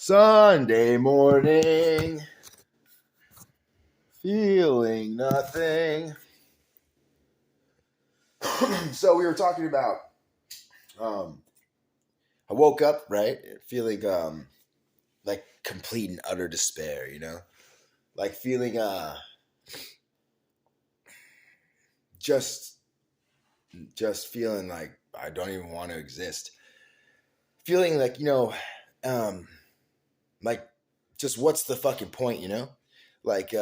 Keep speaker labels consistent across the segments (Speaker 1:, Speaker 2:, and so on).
Speaker 1: Sunday morning, feeling nothing. So we were talking about. Um, I woke up right, feeling like complete and utter despair. Like feeling just just feeling like I don't even want to exist. Feeling like um, like just what's the fucking point? Like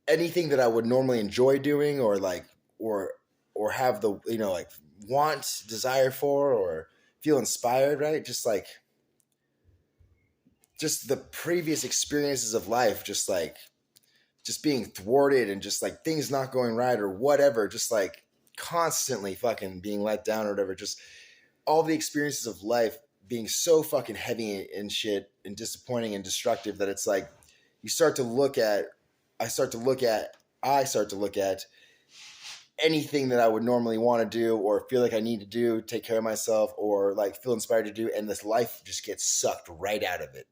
Speaker 1: anything that I would normally enjoy doing, or or have the like want, desire for, or feel inspired, right? Just the previous experiences of life, just being thwarted and just like things not going right or whatever, just like constantly fucking being let down or whatever. Just all the experiences of life being so fucking heavy and shit and disappointing and destructive that it's like you start to look at I start to look at I start to look at anything that I would normally want to do or feel like I need to do, take care of myself, or like feel inspired to do, and this life just gets sucked right out of it.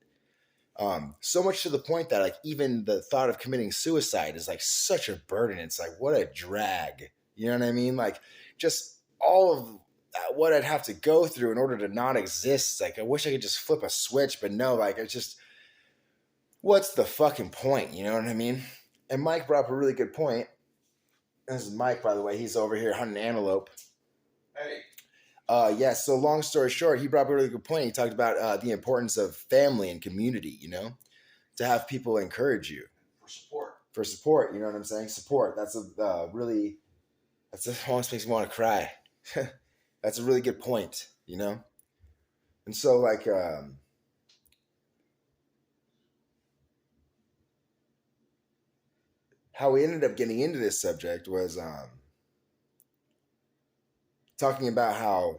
Speaker 1: So much to the point that like even the thought of committing suicide is like such a burden. It's like what a drag. You know what I mean? Like just all of what I'd have to go through in order to not exist. Like I wish I could just flip a switch, but no. Like it's just what's the fucking point? You know what I mean? And Mike brought up a really good point. This is Mike, by the way. He's over here hunting antelope.
Speaker 2: Hey.
Speaker 1: Yeah, so long story short, he brought up a really good point. He talked about the importance of family and community, to have people encourage you. For support, you know what I'm saying? Support. That's almost makes me want to cry. That's a really good point. And so, like, how we ended up getting into this subject was talking about how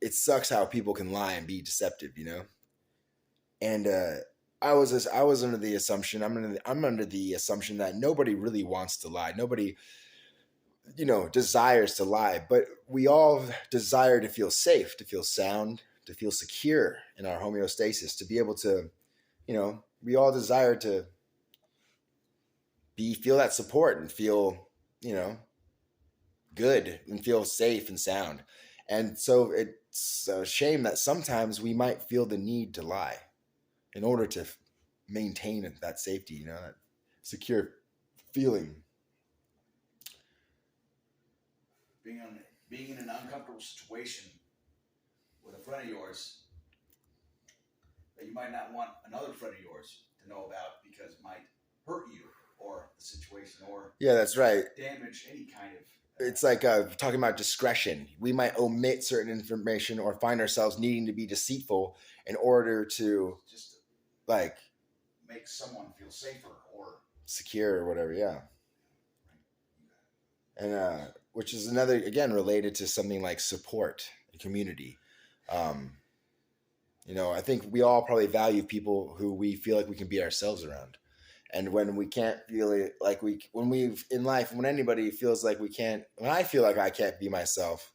Speaker 1: it sucks how people can lie and be deceptive. And I was under the assumption I'm under the assumption that nobody really wants to lie. Nobody desires to lie, but we all desire to feel safe, to feel sound, to feel secure in our homeostasis, to be able to, we all desire to feel that support and feel, you know, good and feel safe and sound. And so it's a shame that sometimes we might feel the need to lie in order to maintain that safety, that secure feeling.
Speaker 2: Being in an uncomfortable situation with a friend of yours that you might not want another friend of yours to know about because it might hurt you or the situation or
Speaker 1: Yeah, that's right.
Speaker 2: damage any kind of.
Speaker 1: It's like talking about discretion. We might omit certain information or find ourselves needing to be deceitful in order to
Speaker 2: just
Speaker 1: like
Speaker 2: make someone feel safer or
Speaker 1: secure or whatever. Yeah. And which is another, again, related to something like support and community. I think we all probably value people who we feel like we can be ourselves around. And when we can't feel it, like when we've in life, when anybody feels like we can't, when I feel like I can't be myself,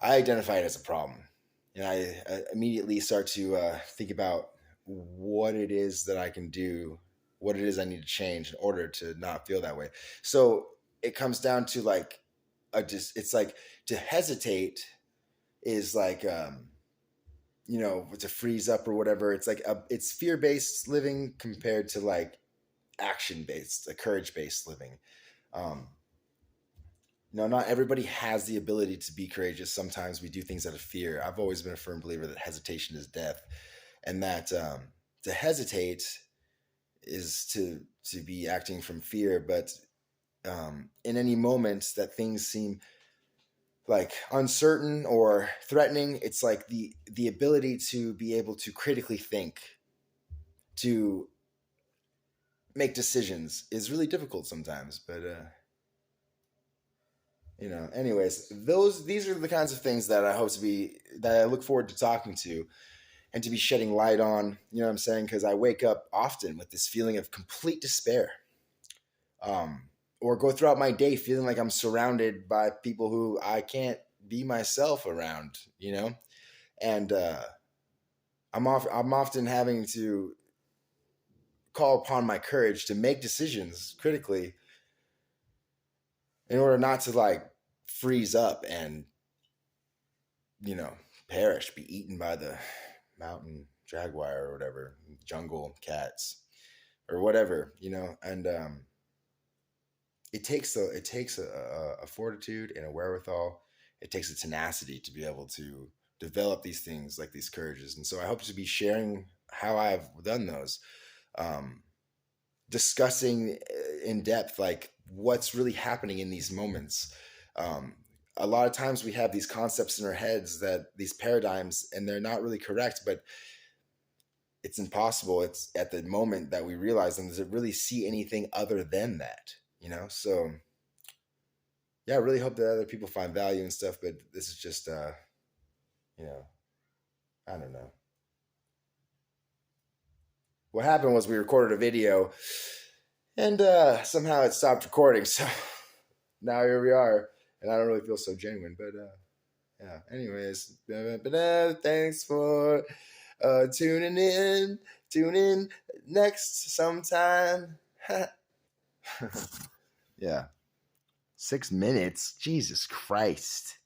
Speaker 1: I identify it as a problem. And I immediately start to think about what it is that I can do, what it is I need to change in order to not feel that way. So it comes down to like, it's like to hesitate is like, to freeze up or whatever. It's like it's fear based living compared to like action based, courage based living. Um, not everybody has the ability to be courageous. Sometimes we do things out of fear. I've always been a firm believer that hesitation is death, and that to hesitate is to be acting from fear. But in any moment that things seem like uncertain or threatening, it's like the ability to be able to critically think, to make decisions is really difficult sometimes. But anyways, these are the kinds of things that I look forward to talking to and to be shedding light on. You know what I'm saying? Because I wake up often with this feeling of complete despair, or go throughout my day feeling like I'm surrounded by people who I can't be myself around. And I'm often having to call upon my courage to make decisions critically in order not to like freeze up and, you know, perish, be eaten by the mountain jaguar or whatever, jungle cats or whatever, you know. And it takes a fortitude and a wherewithal. It takes a tenacity to be able to develop these things like these courages. And so I hope to be sharing how I've done those, um, discussing in depth like what's really happening in these moments. Um, a lot of times we have these concepts in our heads, that these paradigms, and they're not really correct, but it's impossible. It's at the moment that we realize them, does it really see anything other than that, you know? So yeah, I really hope that other people find value and stuff, but this is just you know, I don't know. What happened was we recorded a video and somehow it stopped recording. So now here we are, and I don't really feel so genuine, but yeah. Anyways, thanks for tuning in. Tune in next sometime. Yeah. 6 minutes. Jesus Christ.